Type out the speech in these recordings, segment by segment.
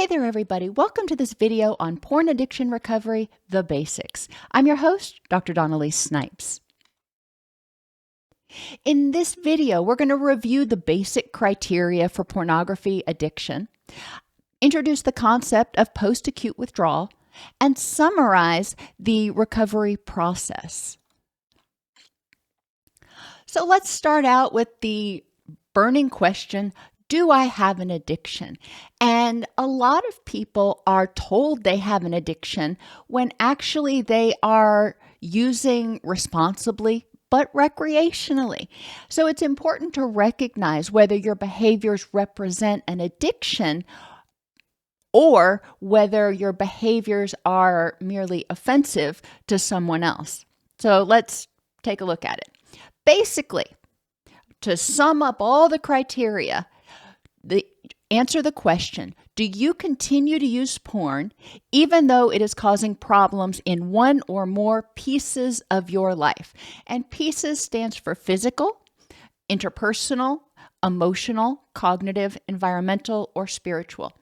Hey there, everybody. Welcome to this video on porn addiction recovery, the basics. I'm your host, Dr. Dawn-Elise Snipes. In this video, we're going to review the basic criteria for pornography addiction, introduce the concept of post-acute withdrawal, and summarize the recovery process. So let's start out with the burning question, do I have an addiction? And a lot of people are told they have an addiction when actually they are using responsibly, but recreationally. So it's important to recognize whether your behaviors represent an addiction or whether your behaviors are merely offensive to someone else. So let's take a look at it. Basically, to sum up all the criteria, answer the question, do you continue to use porn even though it is causing problems in one or more pieces of your life? And pieces stands for physical, interpersonal, emotional, cognitive, environmental, or spiritual.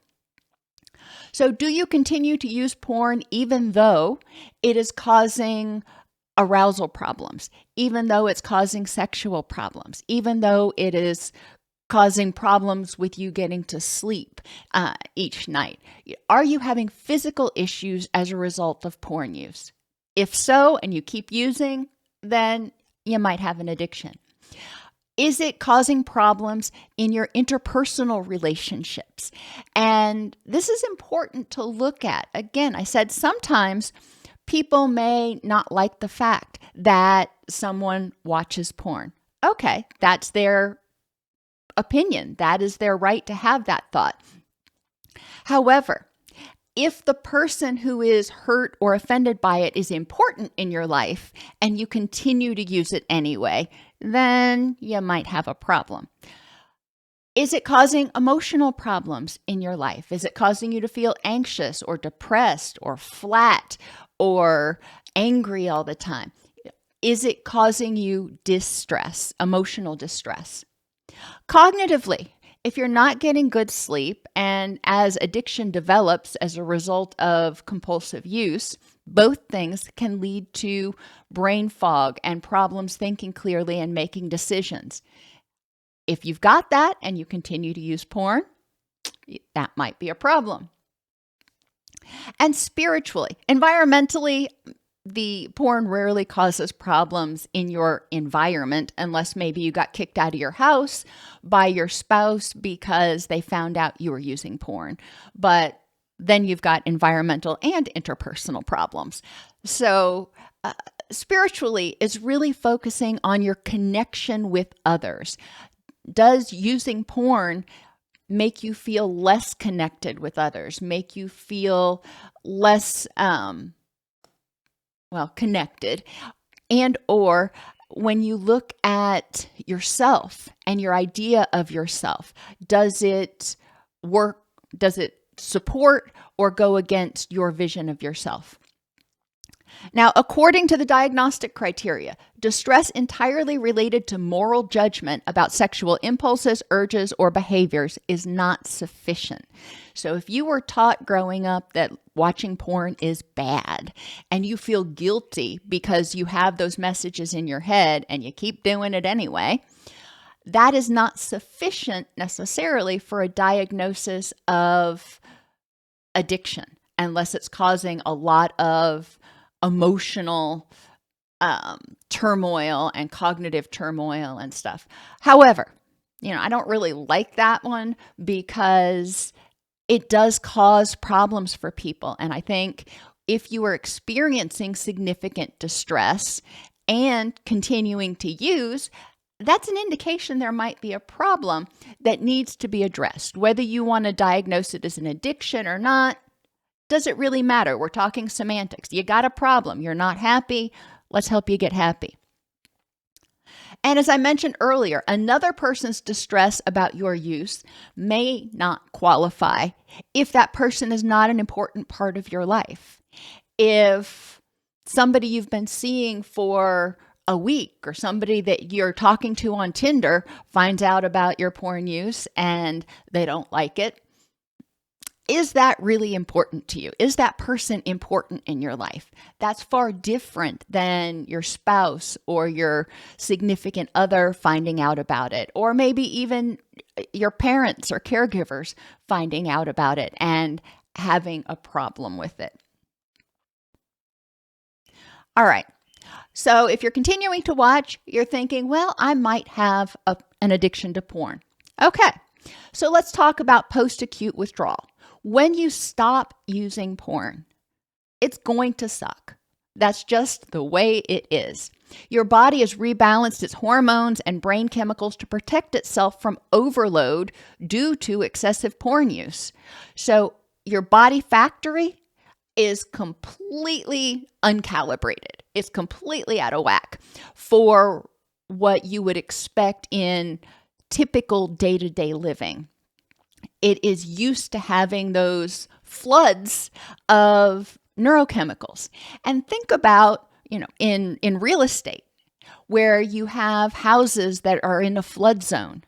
So do you continue to use porn even though it is causing arousal problems, even though it's causing sexual problems, even though it is causing problems with you getting to sleep each night? Are you having physical issues as a result of porn use? If so, and you keep using, then you might have an addiction. Is it causing problems in your interpersonal relationships? And this is important to look at. Again, I said sometimes people may not like the fact that someone watches porn. Okay, that's their opinion. That is their right to have that thought. However, if the person who is hurt or offended by it is important in your life and you continue to use it anyway, then you might have a problem. Is it causing emotional problems in your life? Is it causing you to feel anxious or depressed or flat or angry all the time? Is it causing you distress, emotional distress? Cognitively, if you're not getting good sleep and as addiction develops as a result of compulsive use, both things can lead to brain fog and problems thinking clearly and making decisions. If you've got that and you continue to use porn, that might be a problem. And spiritually, environmentally, the porn rarely causes problems in your environment unless maybe you got kicked out of your house by your spouse because they found out you were using porn. But then you've got environmental and interpersonal problems. So spiritually is really focusing on your connection with others. Does using porn make you feel less connected with others, make you feel less connected? And or when you look at yourself and your idea of yourself, does it work? Does it support or go against your vision of yourself? Now, according to the diagnostic criteria, distress entirely related to moral judgment about sexual impulses, urges, or behaviors is not sufficient. So if you were taught growing up that watching porn is bad and you feel guilty because you have those messages in your head and you keep doing it anyway, that is not sufficient necessarily for a diagnosis of addiction unless it's causing a lot of emotional turmoil and cognitive turmoil and stuff. However, I don't really like that one because it does cause problems for people. And I think if you are experiencing significant distress and continuing to use, that's an indication there might be a problem that needs to be addressed. Whether you want to diagnose it as an addiction or not, does it really matter? We're talking semantics. You got a problem. You're not happy. Let's help you get happy. And as I mentioned earlier, another person's distress about your use may not qualify if that person is not an important part of your life. If somebody you've been seeing for a week or somebody that you're talking to on Tinder finds out about your porn use and they don't like it, Is that really important to you? Is that person important in your life? That's far different than your spouse or your significant other finding out about it, or maybe even your parents or caregivers finding out about it and having a problem with it. All right. So if you're continuing to watch, you're thinking, well, I might have an addiction to porn. Okay. So let's talk about post-acute withdrawal. When you stop using porn, it's going to suck. That's just the way it is. Your body has rebalanced its hormones and brain chemicals to protect itself from overload due to excessive porn use. So your body factory is completely uncalibrated. It's completely out of whack for what you would expect in typical day-to-day living. It is used to having those floods of neurochemicals. And think about, in real estate, where you have houses that are in a flood zone.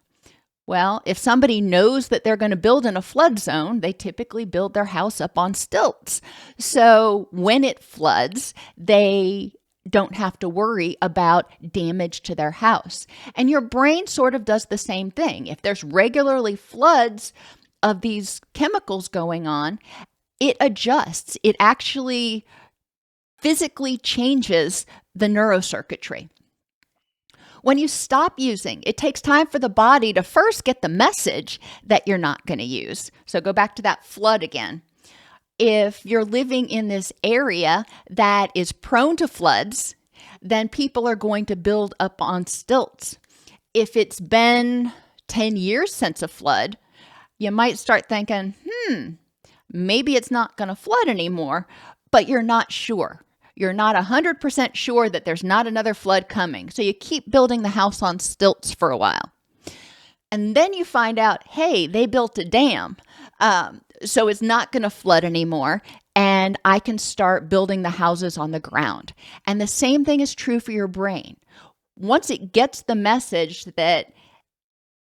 Well, if somebody knows that they're going to build in a flood zone, they typically build their house up on stilts. So when it floods, they don't have to worry about damage to their house. And your brain sort of does the same thing. If there's regularly floods of these chemicals going on, it adjusts. It actually physically changes the neurocircuitry. When you stop using, it takes time for the body to first get the message that you're not going to use. So go back to that flood again. If you're living in this area that is prone to floods, then people are going to build up on stilts. If it's been 10 years since a flood, you might start thinking, maybe it's not going to flood anymore, but you're not sure. You're not 100% sure that there's not another flood coming. So you keep building the house on stilts for a while. And then you find out, hey, they built a dam. So it's not going to flood anymore. And I can start building the houses on the ground. And the same thing is true for your brain. Once it gets the message that,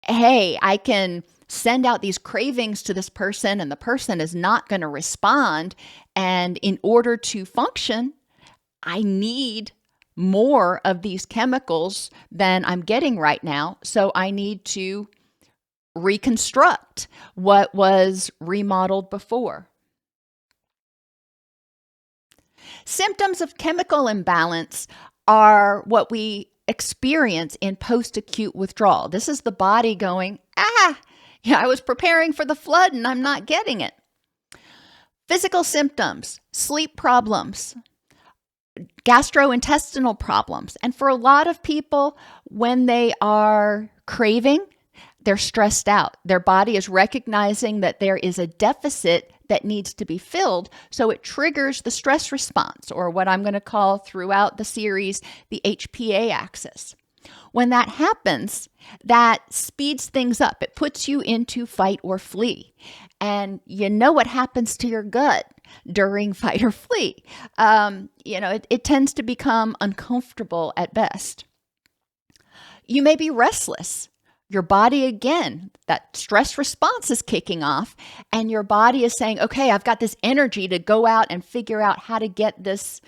hey, I can send out these cravings to this person and the person is not going to respond. And in order to function, I need more of these chemicals than I'm getting right now. So I need to reconstruct what was remodeled before. Symptoms of chemical imbalance are what we experience in post-acute withdrawal. This is the body going, I was preparing for the flood and I'm not getting it. Physical symptoms, sleep problems, gastrointestinal problems. And for a lot of people, when they are craving, they're stressed out. Their body is recognizing that there is a deficit that needs to be filled. So it triggers the stress response, or what I'm going to call throughout the series, the HPA axis. When that happens, that speeds things up. It puts you into fight or flee. And you know what happens to your gut during fight or flee. It tends to become uncomfortable at best. You may be restless. Your body, again, that stress response is kicking off, and your body is saying, okay, I've got this energy to go out and figure out how to get this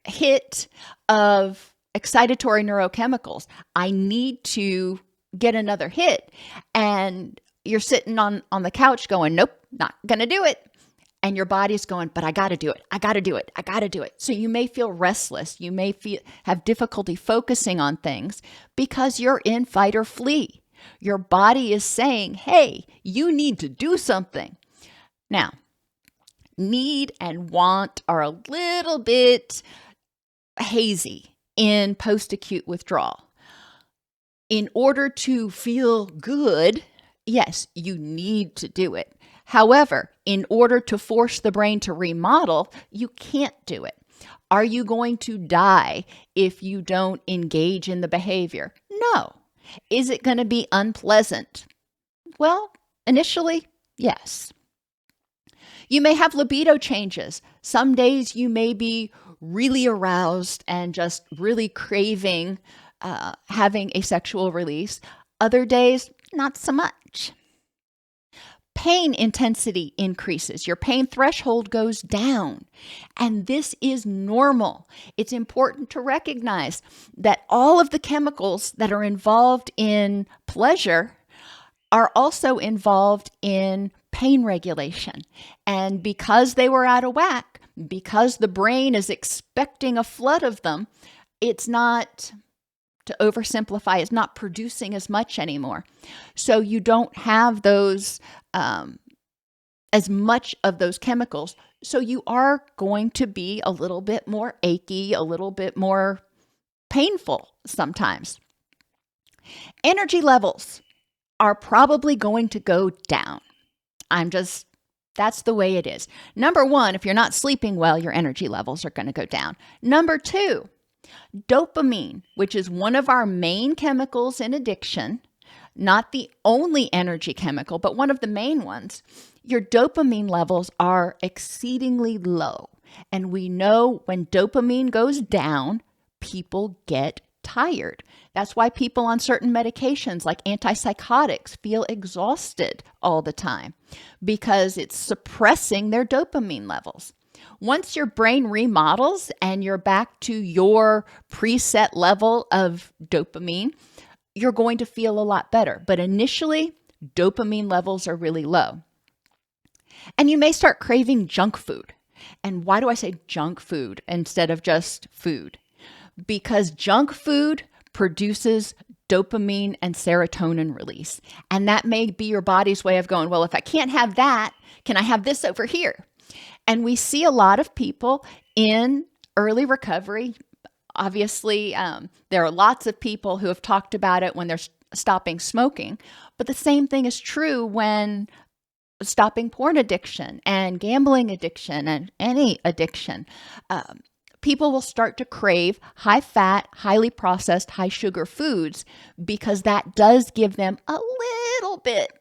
hit of excitatory neurochemicals. I need to get another hit. And you're sitting on the couch going, nope, not going to do it. And your body's going, but I got to do it. I got to do it. I got to do it. So you may feel restless. You may have difficulty focusing on things because you're in fight or flee. Your body is saying, hey, you need to do something. Now, need and want are a little bit hazy in post-acute withdrawal. In order to feel good, yes, you need to do it. However, in order to force the brain to remodel, you can't do it. Are you going to die if you don't engage in the behavior? No. Is it going to be unpleasant? Well, initially, yes. You may have libido changes. Some days you may be really aroused and just really craving having a sexual release. Other days, not so much. Pain intensity increases. Your pain threshold goes down. And this is normal. It's important to recognize that all of the chemicals that are involved in pleasure are also involved in pain regulation. And because they were out of whack, because the brain is expecting a flood of them, it's not, to oversimplify, it's not producing as much anymore. So you don't have those, as much of those chemicals. So you are going to be a little bit more achy, a little bit more painful sometimes. Energy levels are probably going to go down. That's the way it is. Number one, if you're not sleeping well, your energy levels are going to go down. Number two, dopamine, which is one of our main chemicals in addiction, not the only energy chemical, but one of the main ones, your dopamine levels are exceedingly low. And we know when dopamine goes down, people get tired. That's why people on certain medications like antipsychotics feel exhausted all the time, because it's suppressing their dopamine levels. Once your brain remodels and you're back to your preset level of dopamine, you're going to feel a lot better. But initially, dopamine levels are really low. And you may start craving junk food. And why do I say junk food instead of just food? Because junk food produces dopamine and serotonin release. And that may be your body's way of going, well, if I can't have that, can I have this over here? And we see a lot of people in early recovery. Obviously, there are lots of people who have talked about it when they're stopping smoking. But the same thing is true when stopping porn addiction and gambling addiction and any addiction. People will start to crave high-fat, highly processed, high-sugar foods because that does give them a little bit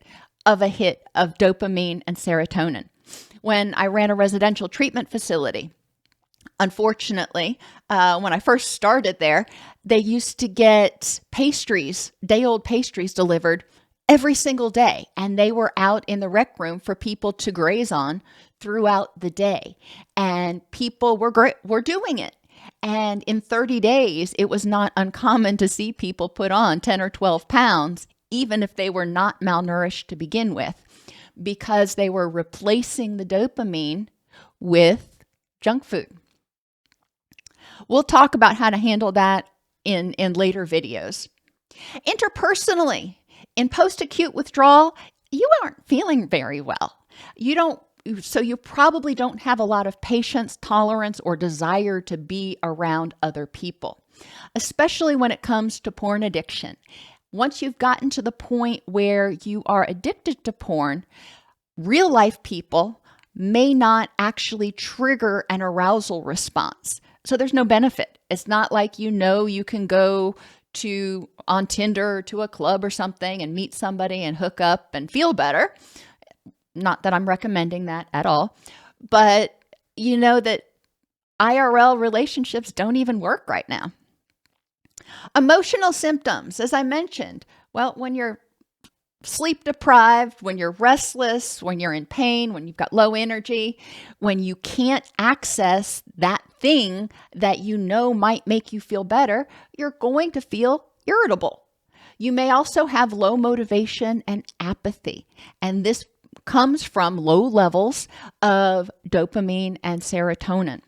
of a hit of dopamine and serotonin. When I ran a residential treatment facility, unfortunately, when I first started there, they used to get pastries, day-old pastries delivered every single day. And they were out in the rec room for people to graze on throughout the day. And people were doing it. And in 30 days, it was not uncommon to see people put on 10 or 12 pounds, even if they were not malnourished to begin with, because they were replacing the dopamine with junk food. We'll talk about how to handle that in later videos. Interpersonally, in post-acute withdrawal, you aren't feeling very well. So you probably don't have a lot of patience, tolerance, or desire to be around other people, especially when it comes to porn addiction. Once you've gotten to the point where you are addicted to porn, real life people may not actually trigger an arousal response. So there's no benefit. It's not like you can go on Tinder or to a club or something and meet somebody and hook up and feel better. Not that I'm recommending that at all, but you know that IRL relationships don't even work right now. Emotional symptoms, as I mentioned, well, when you're sleep deprived, when you're restless, when you're in pain, when you've got low energy, when you can't access that thing that you know might make you feel better, you're going to feel irritable. You may also have low motivation and apathy, and this comes from low levels of dopamine and serotonin.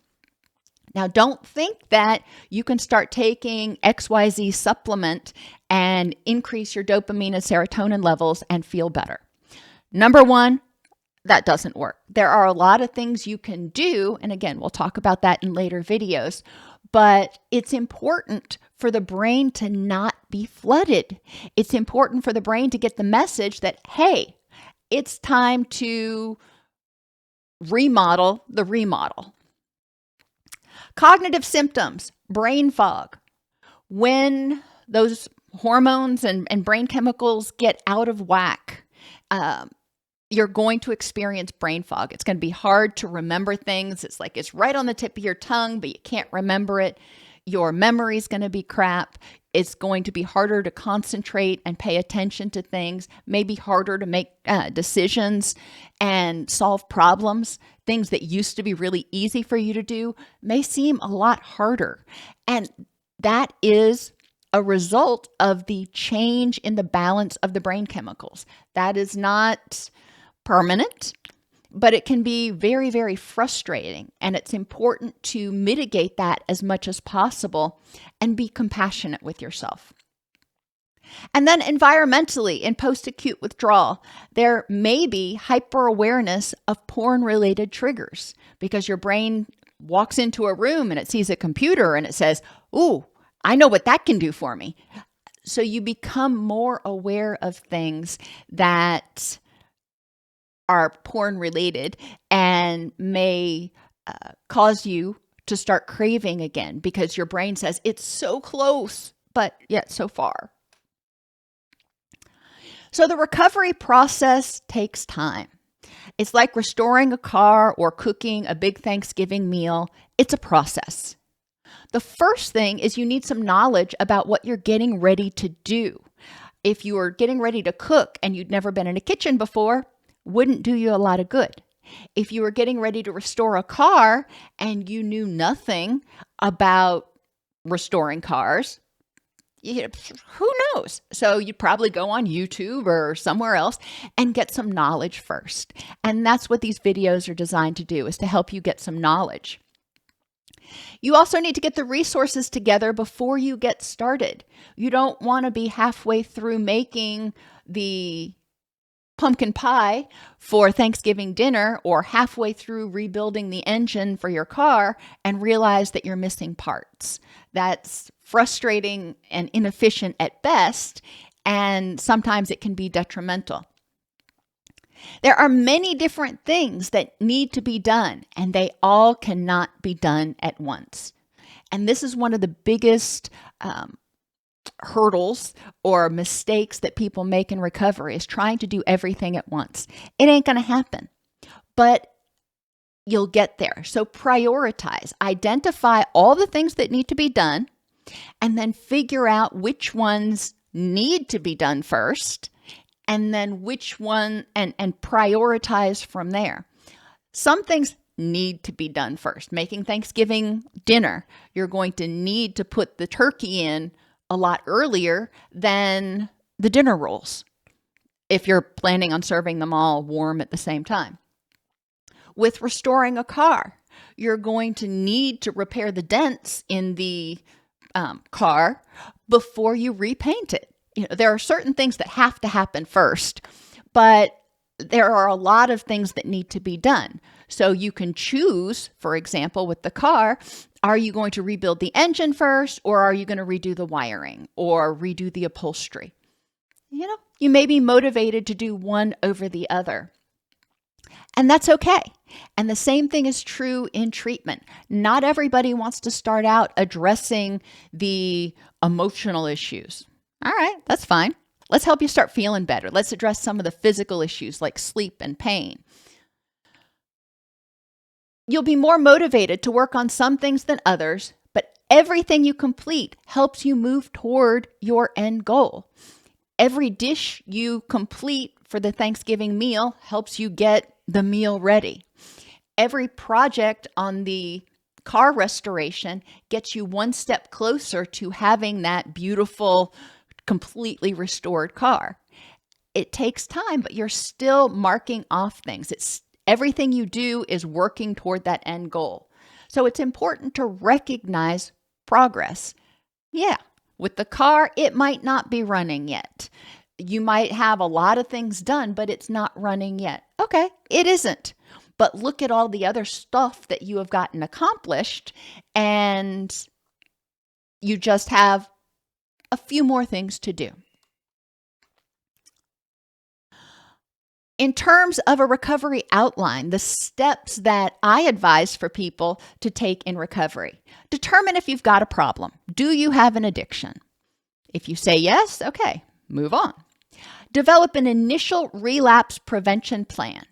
Now, don't think that you can start taking XYZ supplement and increase your dopamine and serotonin levels and feel better. Number one, that doesn't work. There are a lot of things you can do, and again, we'll talk about that in later videos, but it's important for the brain to not be flooded. It's important for the brain to get the message that, hey, it's time to remodel the remodel. Cognitive symptoms, brain fog. When those hormones and brain chemicals get out of whack, you're going to experience brain fog. It's going to be hard to remember things. It's like it's right on the tip of your tongue, but you can't remember it. Your memory is going to be crap. It's going to be harder to concentrate and pay attention to things, maybe harder to make decisions and solve problems. Things that used to be really easy for you to do may seem a lot harder. And that is a result of the change in the balance of the brain chemicals. That is not permanent, but it can be very, very frustrating. And it's important to mitigate that as much as possible and be compassionate with yourself. And then environmentally, in post-acute withdrawal, there may be hyper-awareness of porn-related triggers because your brain walks into a room and it sees a computer and it says, "Ooh, I know what that can do for me." So you become more aware of things that are porn related and may cause you to start craving again because your brain says it's so close, but yet so far. So the recovery process takes time. It's like restoring a car or cooking a big Thanksgiving meal. It's a process. The first thing is you need some knowledge about what you're getting ready to do. If you are getting ready to cook and you'd never been in a kitchen before, wouldn't do you a lot of good. If you were getting ready to restore a car and you knew nothing about restoring cars, who knows? So you'd probably go on YouTube or somewhere else and get some knowledge first. And that's what these videos are designed to do, is to help you get some knowledge. You also need to get the resources together before you get started. You don't want to be halfway through making the pumpkin pie for Thanksgiving dinner or halfway through rebuilding the engine for your car and realize that you're missing parts. That's frustrating and inefficient at best, and sometimes it can be detrimental. There are many different things that need to be done, and they all cannot be done at once. And this is one of the biggest hurdles or mistakes that people make in recovery, is trying to do everything at once. It ain't going to happen, but you'll get there. So prioritize, identify all the things that need to be done, and then figure out which ones need to be done first, and then which one, and prioritize from there. Some things need to be done first. Making Thanksgiving dinner, you're going to need to put the turkey in a lot earlier than the dinner rolls if you're planning on serving them all warm at the same time. With restoring a car, you're going to need to repair the dents in the car before you repaint it. There are certain things that have to happen first, but there are a lot of things that need to be done. So you can choose, for example, with the car, are you going to rebuild the engine first, or are you going to redo the wiring or redo the upholstery? You may be motivated to do one over the other. And that's okay. And the same thing is true in treatment. Not everybody wants to start out addressing the emotional issues. All right, that's fine. Let's help you start feeling better. Let's address some of the physical issues like sleep and pain. You'll be more motivated to work on some things than others, but everything you complete helps you move toward your end goal. Every dish you complete for the Thanksgiving meal helps you get the meal ready. Every project on the car restoration gets you one step closer to having that beautiful, completely restored car. It takes time, but you're still marking off things. Everything you do is working toward that end goal. So it's important to recognize progress. Yeah, with the car, it might not be running yet. You might have a lot of things done, but it's not running yet. Okay, it isn't. But look at all the other stuff that you have gotten accomplished, and you just have a few more things to do. In terms of a recovery outline, the steps that I advise for people to take in recovery: determine if you've got a problem. Do you have an addiction? If you say yes, okay, move on. Develop an initial relapse prevention plan.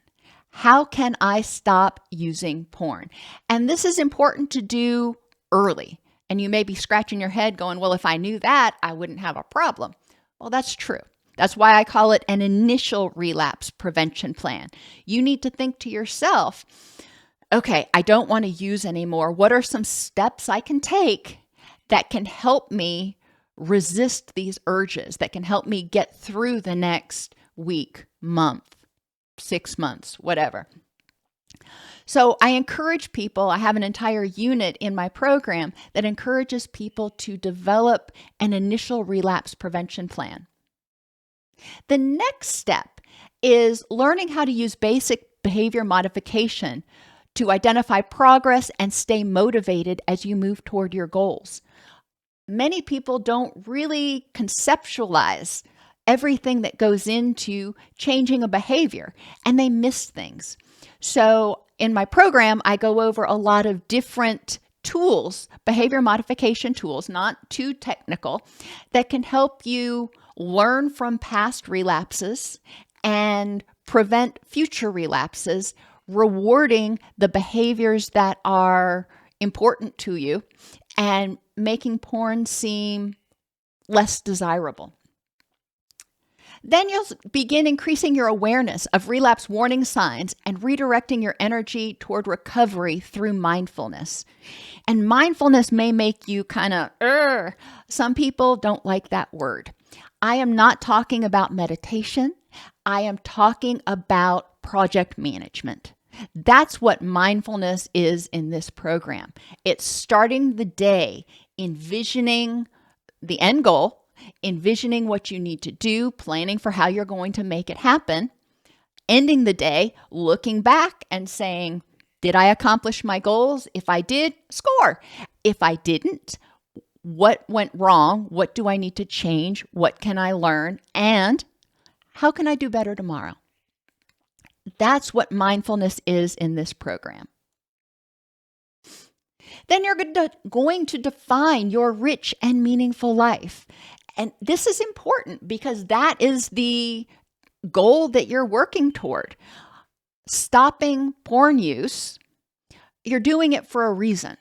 How can I stop using porn? And this is important to do early. And you may be scratching your head going, well, if I knew that, I wouldn't have a problem. Well, that's true. That's why I call it an initial relapse prevention plan. You need to think to yourself, okay, I don't want to use anymore. What are some steps I can take that can help me resist these urges, that can help me get through the next week, month, 6 months, whatever. So I encourage people, I have an entire unit in my program that encourages people to develop an initial relapse prevention plan. The next step is learning how to use basic behavior modification to identify progress and stay motivated as you move toward your goals. Many people don't really conceptualize everything that goes into changing a behavior, and they miss things. So in my program, I go over a lot of different tools, behavior modification tools, not too technical, that can help you learn from past relapses and prevent future relapses, rewarding the behaviors that are important to you and making porn seem less desirable. Then you'll begin increasing your awareness of relapse warning signs and redirecting your energy toward recovery through mindfulness. And mindfulness may make you kind of, some people don't like that word. I am not talking about meditation. I am talking about project management. That's what mindfulness is in this program. It's starting the day envisioning the end goal, envisioning what you need to do, planning for how you're going to make it happen, ending the day looking back and saying, did I accomplish my goals? If I did, score. If I didn't, what went wrong? What do I need to change? What can I learn? And how can I do better tomorrow? That's what mindfulness is in this program. Then you're going to define your rich and meaningful life. And this is important because that is the goal that you're working toward. Stopping porn use, you're doing it for a reason.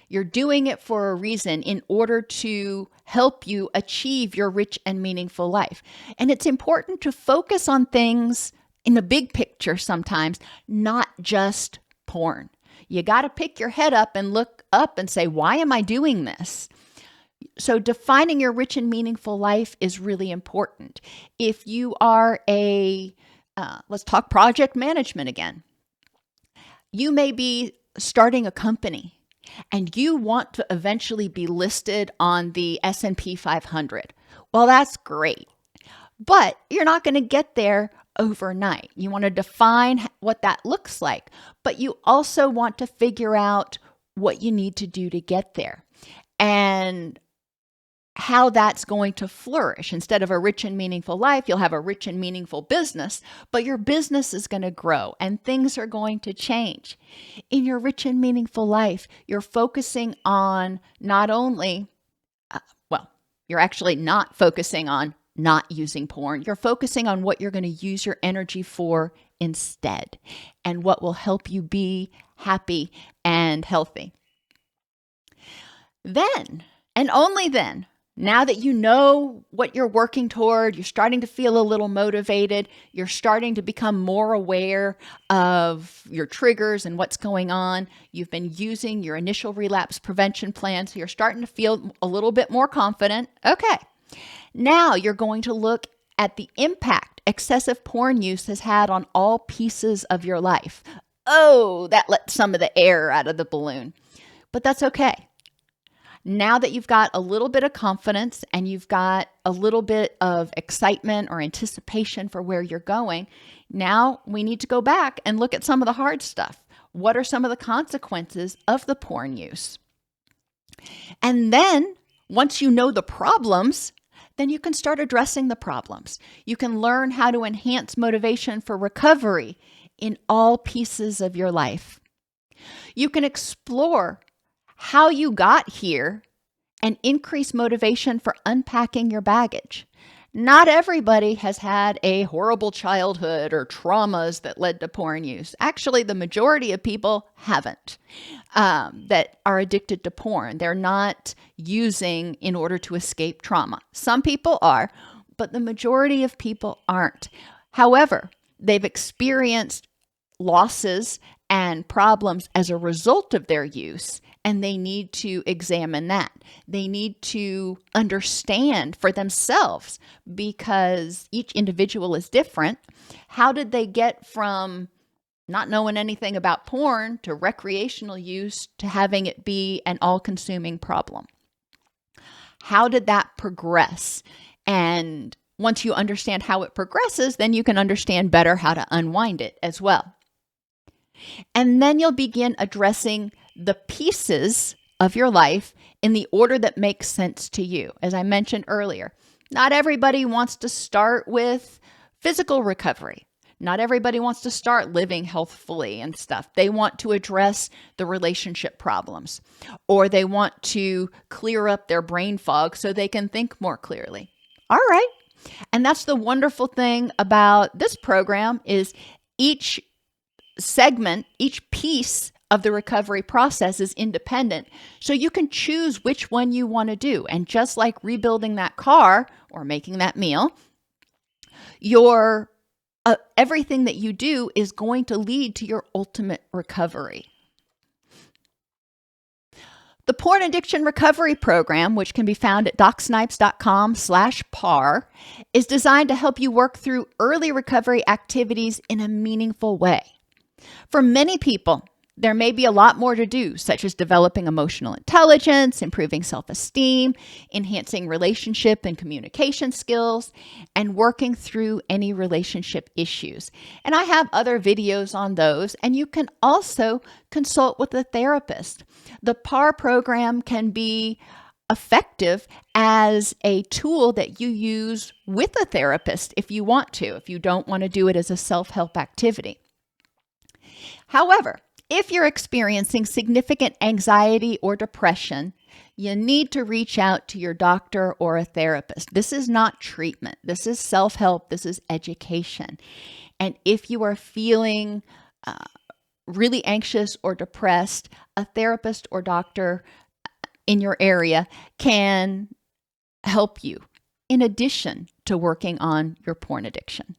You're doing it for a reason in order to help you achieve your rich and meaningful life. And it's important to focus on things in the big picture sometimes, not just porn. You got to pick your head up and look up and say, why am I doing this? So defining your rich and meaningful life is really important. If you are let's talk project management again. You may be starting a company and you want to eventually be listed on the S&P 500. Well, that's great, but you're not going to get there overnight. You want to define what that looks like, but you also want to figure out what you need to do to get there and how that's going to flourish. Instead of a rich and meaningful life, you'll have a rich and meaningful business, but your business is going to grow and things are going to change. In your rich and meaningful life, you're focusing on not only, you're actually not focusing on not using porn. You're focusing on what you're going to use your energy for instead and what will help you be happy and healthy. Then, and only then, now that you know what you're working toward, you're starting to feel a little motivated, you're starting to become more aware of your triggers and what's going on. You've been using your initial relapse prevention plan, so you're starting to feel a little bit more confident. Okay, now you're going to look at the impact excessive porn use has had on all pieces of your life. Oh, that let some of the air out of the balloon, but that's okay. Now that you've got a little bit of confidence and you've got a little bit of excitement or anticipation for where you're going, now we need to go back and look at some of the hard stuff. What are some of the consequences of the porn use? And then once you know the problems, then you can start addressing the problems. You can learn how to enhance motivation for recovery in all pieces of your life. You can explore how you got here and increase motivation for unpacking your baggage. Not everybody has had a horrible childhood or traumas that led to porn use. Actually, the majority of people haven't, that are addicted to porn. They're not using in order to escape trauma. Some people are, but the majority of people aren't. However, they've experienced losses and problems as a result of their use, and they need to examine that. They need to understand for themselves, because each individual is different. How did they get from not knowing anything about porn to recreational use to having it be an all-consuming problem? How did that progress? And once you understand how it progresses, then you can understand better how to unwind it as well. And then you'll begin addressing the pieces of your life in the order that makes sense to you. As I mentioned earlier, not everybody wants to start with physical recovery. Not everybody wants to start living healthfully and stuff. They want to address the relationship problems, or they want to clear up their brain fog so they can think more clearly. All right. And that's the wonderful thing about this program, is each segment, each piece of the recovery process is independent. So you can choose which one you want to do. And just like rebuilding that car or making that meal, your everything that you do is going to lead to your ultimate recovery. The Porn Addiction Recovery Program, which can be found at docsnipes.com/PAR, is designed to help you work through early recovery activities in a meaningful way. For many people, there may be a lot more to do, such as developing emotional intelligence, improving self-esteem, enhancing relationship and communication skills, and working through any relationship issues. And I have other videos on those, and you can also consult with a therapist. The PAR program can be effective as a tool that you use with a therapist if you want to, if you don't want to do it as a self-help activity. However, if you're experiencing significant anxiety or depression, you need to reach out to your doctor or a therapist. This is not treatment. This is self-help. This is education. And if you are feeling really anxious or depressed, a therapist or doctor in your area can help you, in addition to working on your porn addiction.